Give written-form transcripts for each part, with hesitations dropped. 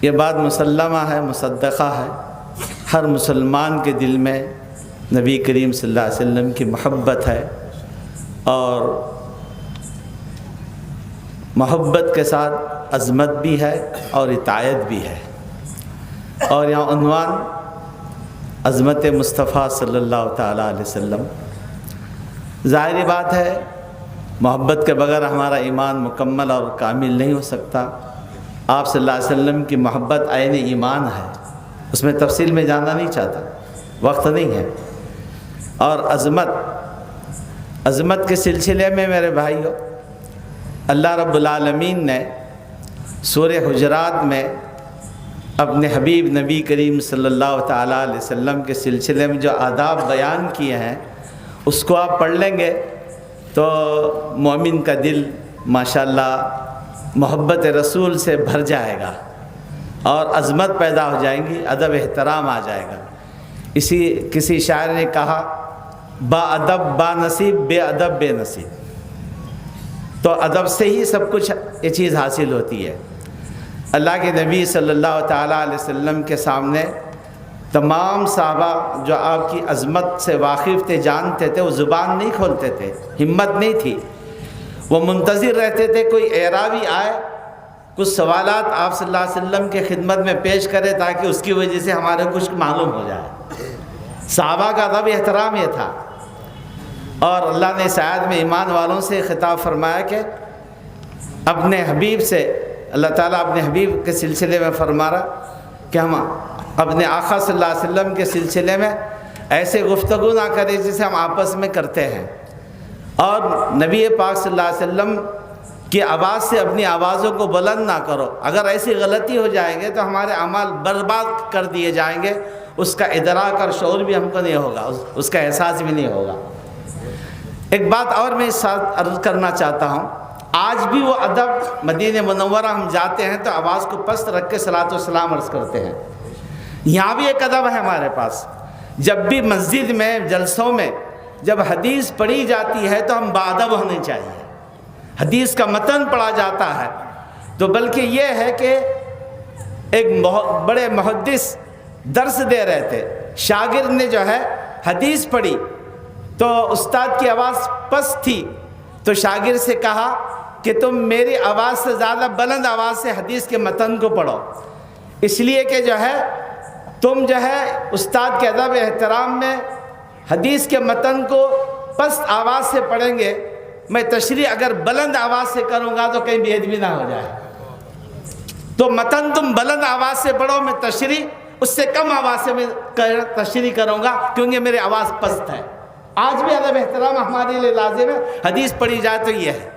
یہ بات مسلمہ ہے، مصدقہ ہے، ہر مسلمان کے دل میں نبی کریم صلی اللہ علیہ وسلم کی محبت ہے، اور محبت کے ساتھ عظمت بھی ہے اور اطاعت بھی ہے۔ اور یہاں عنوان عظمت مصطفیٰ صلی اللہ تعالیٰ علیہ وسلم۔ ظاہری بات ہے محبت کے بغیر ہمارا ایمان مکمل اور کامل نہیں ہو سکتا۔ آپ صلی اللہ علیہ وسلم کی محبت عین ایمان ہے، اس میں تفصیل میں جاننا نہیں چاہتا، وقت نہیں ہے۔ اور عظمت کے سلسلے میں میرے بھائیو، اللہ رب العالمین نے سورہ حجرات میں اپنے حبیب نبی کریم صلی اللہ تعالیٰ علیہ وسلم کے سلسلے میں جو آداب بیان کیے ہیں، اس کو آپ پڑھ لیں گے تو مومن کا دل ماشاءاللہ محبت رسول سے بھر جائے گا اور عظمت پیدا ہو جائیں گی، ادب احترام آ جائے گا۔ کسی شاعر نے کہا با ادب با نصیب، بے ادب بے نصیب۔ تو ادب سے ہی سب کچھ یہ چیز حاصل ہوتی ہے۔ اللہ کے نبی صلی اللہ تعالیٰ علیہ وسلم کے سامنے تمام صحابہ جو آپ کی عظمت سے واقف تھے، جانتے تھے، وہ زبان نہیں کھولتے تھے، ہمت نہیں تھی، وہ منتظر رہتے تھے کوئی اعرابی آئے، کچھ سوالات آپ صلی اللہ علیہ وسلم کے خدمت میں پیش کرے تاکہ اس کی وجہ سے ہمارے کچھ معلوم ہو جائے۔ صحابہ کا ادب احترام یہ تھا۔ اور اللہ نے اس آیت میں ایمان والوں سے خطاب فرمایا کہ اپنے حبیب سے، اللہ تعالیٰ اپنے حبیب کے سلسلے میں فرما رہا کہ ہم اپنے آقا صلی اللہ علیہ وسلم کے سلسلے میں ایسے گفتگو نہ کریں جسے ہم آپس میں کرتے ہیں، اور نبی پاک صلی اللہ علیہ وسلم کی آواز سے اپنی آوازوں کو بلند نہ کرو۔ اگر ایسی غلطی ہو جائیں گے تو ہمارے اعمال برباد کر دیے جائیں گے، اس کا ادراک اور شعور بھی ہم کو نہیں ہوگا، اس کا احساس بھی نہیں ہوگا۔ ایک بات اور میں اس ساتھ عرض کرنا چاہتا ہوں، آج بھی وہ ادب، مدینہ منورہ ہم جاتے ہیں تو آواز کو پست رکھ کے صلاۃ و سلام عرض کرتے ہیں۔ یہاں بھی ایک ادب ہے ہمارے پاس، جب بھی مسجد میں جلسوں میں جب حدیث پڑھی جاتی ہے تو ہم باادب ہونے چاہیے۔ حدیث کا متن پڑھا جاتا ہے تو بلکہ یہ ہے کہ ایک بڑے محدث درس دے رہے تھے، شاگرد نے جو ہے حدیث پڑھی تو استاد کی آواز پست تھی، تو شاگرد سے کہا کہ تم میری آواز سے زیادہ بلند آواز سے حدیث کے متن کو پڑھو، اس لیے کہ جو ہے تم جو ہے استاد کے ادب احترام میں حدیث کے متن کو پست آواز سے پڑھیں گے، میں تشریح اگر بلند آواز سے کروں گا تو کہیں بے ادبی نہ ہو جائے، تو متن تم بلند آواز سے پڑھو، میں تشریح اس سے کم آواز سے میں تشریح کروں گا کیونکہ میری آواز پست ہے۔ آج بھی ادب احترام ہمارے لیے لازم ہے، حدیث پڑھی جائے تو یہ ہے۔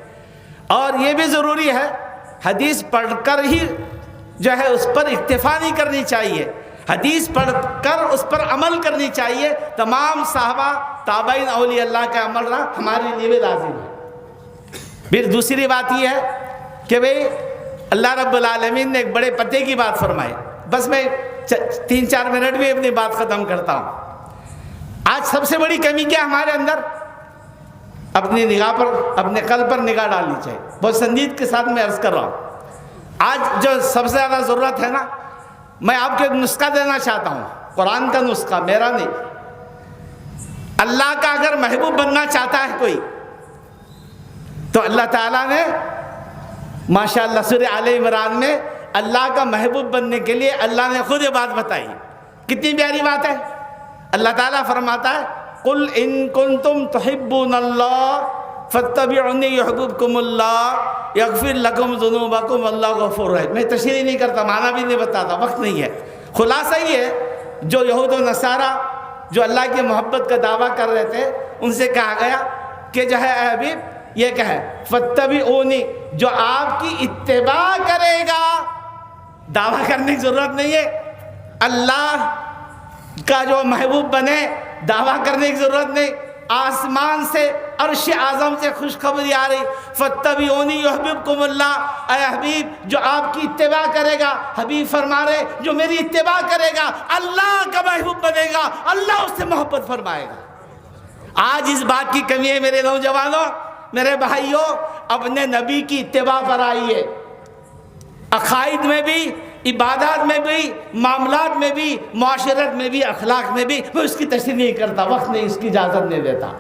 اور یہ بھی ضروری ہے، حدیث پڑھ کر ہی جو ہے اس پر اکتفا نہیں کرنی چاہیے، حدیث پڑھ کر اس پر عمل کرنی چاہیے۔ تمام صحابہ، تابعین، اولیاء اللہ کا عمل رہا ہمارے لیے بھی لازم ہے۔ پھر دوسری بات یہ ہے کہ بھئی اللہ رب العالمین نے ایک بڑے پتے کی بات فرمائی، بس میں 3-4 منٹ میں اپنی بات ختم کرتا ہوں۔ آج سب سے بڑی کمی کیا ہمارے اندر؟ اپنی نگاہ پر، اپنے قلب پر نگاہ ڈالنی چاہیے۔ بہت سنجیدگی کے ساتھ میں عرض کر رہا ہوں، آج جو سب سے زیادہ ضرورت ہے نا، میں آپ کو ایک نسخہ دینا چاہتا ہوں، قرآن کا نسخہ، میرا نہیں۔ اللہ کا اگر محبوب بننا چاہتا ہے کوئی تو اللہ تعالیٰ نے ماشاءاللہ سورہ آل عمران میں اللہ کا محبوب بننے کے لیے اللہ نے خود یہ بات بتائی۔ کتنی پیاری بات ہے۔ اللہ تعالیٰ فرماتا ہے قُلْ إِن كُنْتُمْ تُحِبُّونَ اللَّهَ فَاتَّبِعُونِي يُحْبِبْكُمُ اللَّهُ يَغْفِرْ لَكُمْ ذُنُوبَكُمْ وَاللَّهُ غَفُورٌ رحیم۔ میں تشریح نہیں کرتا، معنی بھی نہیں بتاتا، وقت نہیں ہے۔ خلاصہ یہ ہے، جو یہود و نصارہ جو اللہ کی محبت کا دعویٰ کر رہے تھے، ان سے کہا گیا کہ جو ہے اے حبیب یہ کہے فَاتَّبِعُونِی، جو آپ کی اتباع کرے گا، دعویٰ کرنے کی ضرورت نہیں ہے، اللہ کا جو محبوب بنے دعویٰ کرنے کی ضرورت نہیں، آسمان سے عرش اعظم سے خوشخبری آ رہی فَاتَّبِعُونِی یُحْبِبْکُمُ اللَّهُ، اے حبیب جو آپ کی اتباع کرے گا، حبیب فرما رہے جو میری اتباع کرے گا اللہ کا محبوب بنے گا، اللہ اس سے محبت فرمائے گا۔ آج اس بات کی کمی ہے میرے نوجوانوں، میرے بھائیوں، اپنے نبی کی اتباع پر آئیے، عقائد میں بھی عبادات میں بھی، معاملات میں بھی، معاشرت میں بھی، اخلاق میں بھی میں اس کی تشریح نہیں کرتا، وقت نہیں، اس کی اجازت نہیں دیتا۔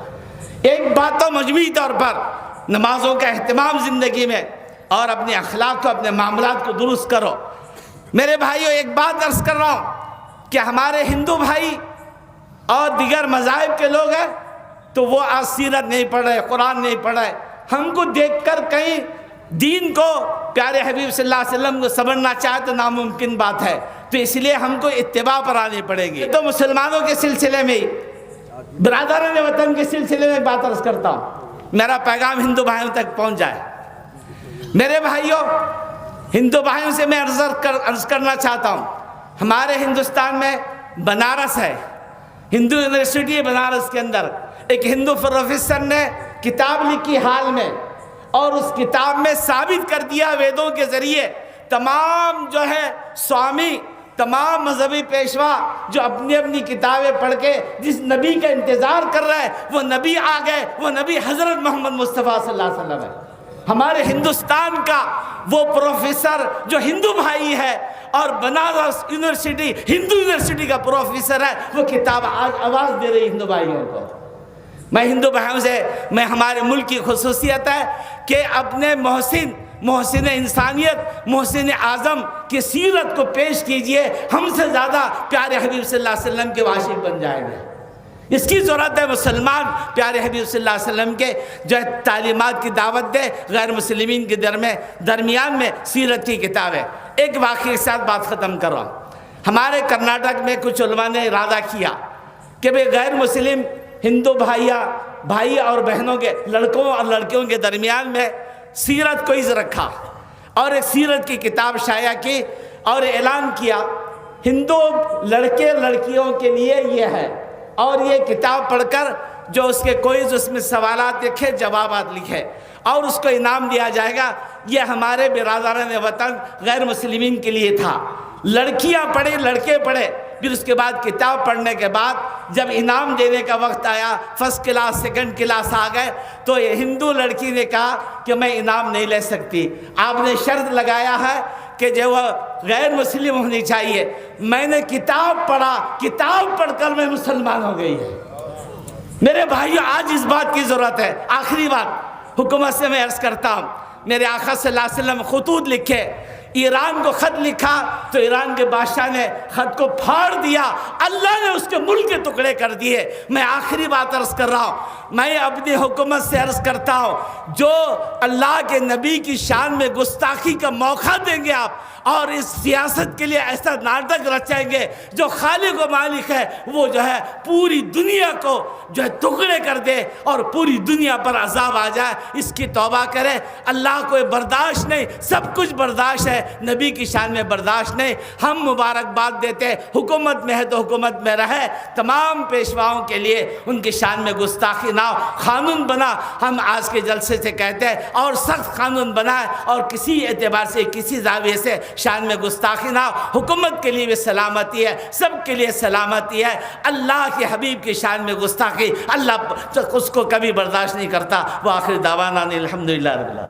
ایک بات تو مجموعی طور پر نمازوں کا اہتمام زندگی میں، اور اپنے اخلاق کو، اپنے معاملات کو درست کرو۔ میرے بھائیوں، ایک بات عرض کر رہا ہوں کہ ہمارے ہندو بھائی اور دیگر مذاہب کے لوگ ہیں تو وہ آج سیرت نہیں پڑھ رہے، قرآن نہیں پڑھ رہے۔ ہم کو دیکھ کر کہیں دین کو، پیارے حبیب صلی اللہ علیہ وسلم کو سمجھنا چاہے تو ناممکن بات ہے، تو اس لیے ہم کو اتباع پر آنی پڑے گی۔ تو مسلمانوں کے سلسلے میں، برادران وطن کے سلسلے میں بات عرض کرتا ہوں، میرا پیغام ہندو بھائیوں تک پہنچ جائے۔ میرے بھائیوں، ہندو بھائیوں سے میں عرض کرنا چاہتا ہوں، ہمارے ہندوستان میں بنارس ہے، ہندو یونیورسٹی ہے بنارس کے اندر، ایک ہندو پروفیسر نے کتاب لکھی حال میں، اور اس کتاب میں ثابت کر دیا ویدوں کے ذریعے تمام جو ہے سوامی، تمام مذہبی پیشوا جو اپنی اپنی کتابیں پڑھ کے جس نبی کا انتظار کر رہا ہے وہ نبی آ گئے، وہ نبی حضرت محمد مصطفیٰ صلی اللہ علیہ وسلم ہے۔ ہمارے ہندوستان کا وہ پروفیسر جو ہندو بھائی ہے اور بنارس یونیورسٹی ہندو یونیورسٹی کا پروفیسر ہے، وہ کتاب آج آواز دے رہی ہندو بھائیوں کو۔ میں ہندو بھائیوں سے، میں ہمارے ملک کی خصوصیت ہے کہ اپنے محسن انسانیت، محسن اعظم کی سیرت کو پیش کیجئے، ہم سے زیادہ پیارے حبیب صلی اللہ علیہ وسلم کے عاشق بن جائیں گے۔ اس کی ضرورت ہے، مسلمان پیارے حبیب صلی اللہ علیہ وسلم کے جو تعلیمات کی دعوت دے، غیر مسلمین کے درمیان میں سیرت کی کتاب ہے۔ ایک واقعے کے ساتھ بات ختم کر رہا ہوں۔ ہمارے کرناٹک میں کچھ علماء نے ارادہ کیا کہ غیر مسلم ہندو بھائی اور بہنوں کے، لڑکوں اور لڑکیوں کے درمیان میں سیرت کو عز رکھا، اور ایک سیرت کی کتاب شائع کی اور اعلان کیا ہندو لڑکے لڑکیوں کے لیے یہ ہے، اور یہ کتاب پڑھ کر جو اس کے کوئی اس میں سوالات لکھے، جوابات لکھے، اور اس کو انعام دیا جائے گا۔ یہ ہمارے برادران وطن غیر مسلمین کے لیے تھا۔ لڑکیاں پڑھیں، لڑکے پڑھے، پھر اس کے بعد کتاب پڑھنے کے بعد جب انعام دینے کا وقت آیا، فرسٹ کلاس سیکنڈ کلاس آ گئے، تو یہ ہندو لڑکی نے کہا کہ میں انعام نہیں لے سکتی، آپ نے شرط لگایا ہے کہ جو وہ غیر مسلم ہونی چاہیے۔ میں نے کتاب پڑھا، کتاب پڑھ کر میں مسلمان ہو گئی ہے۔ میرے بھائیو، آج اس بات کی ضرورت ہے۔ آخری بات حکومت سے میں عرض کرتا ہوں، میرے آقا صلی اللہ علیہ وسلم خطوط لکھے، ایران کو خط لکھا تو ایران کے بادشاہ نے خط کو پھاڑ دیا، اللہ نے اس کے ملک کے ٹکڑے کر دیے۔ میں آخری بات عرض کر رہا ہوں، میں اپنی حکومت سے عرض کرتا ہوں، جو اللہ کے نبی کی شان میں گستاخی کا موقع دیں گے آپ، اور اس سیاست کے لیے ایسا ناٹک رچائیں گے، جو خالق و مالک ہے وہ جو ہے پوری دنیا کو جو ہے ٹکڑے کر دے اور پوری دنیا پر عذاب آ جائے، اس کی توبہ کرے۔ اللہ کو برداشت نہیں، سب کچھ برداشت ہے، نبی کی شان میں برداشت نہیں۔ ہم مبارکباد دیتے، حکومت میں ہے تو حکومت میں رہے، تمام پیشواؤں کے لیے ان کی شان میں گستاخی نہ ہو، قانون بنا۔ ہم آج کے جلسے سے کہتے ہیں اور سخت قانون بنائے، اور کسی اعتبار سے، کسی زاویے سے شان میں گستاخی نہ ہو۔ حکومت کے لیے بھی سلامتی ہے، سب کے لیے سلامتی ہے۔ اللہ کے حبیب کی شان میں گستاخی اللہ اس کو کبھی برداشت نہیں کرتا۔ وآخر دعوانا الحمدللہ رب العالمین۔